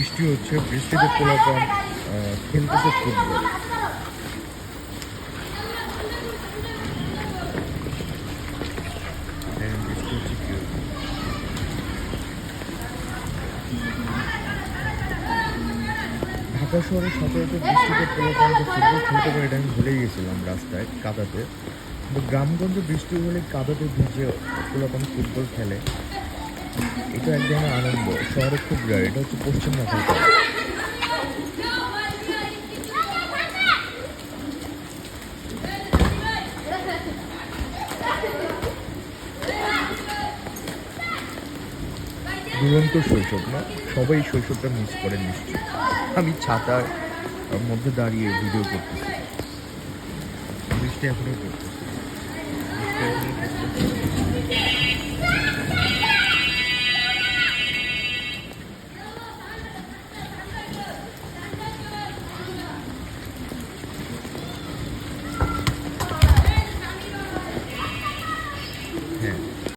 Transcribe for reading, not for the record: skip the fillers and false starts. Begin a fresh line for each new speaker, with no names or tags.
বৃষ্টি হচ্ছে, বৃষ্টিতে পোলাপান খেলতেছে ফুটবল। বৃষ্টি হচ্ছে কি ঢাকা শহরে সচরাচর বৃষ্টিতে পোলাপান যে ফুটবল খেলতে পারে এটা আমি ভুলেই গেছিলাম রাস্তায় কাদাতে। কিন্তু গ্রামগঞ্জে বৃষ্টি হলে কাদাতে ভিজে পোলাপান ফুটবল খেলে, এটা এক ধরনের আনন্দ। শহরে খুব রেয়ার, এটা হচ্ছে পশ্চিম ঢাকার খেলা। দুরন্ত শৈশব না, সবাই শৈশবটা মিস করেন নিশ্চয়ই। আমি ছাতার মধ্যে দাঁড়িয়ে ভিডিও করতেছি, বৃষ্টি এখনই পড়তেছে, বৃষ্টি এখনই পড়তেছে।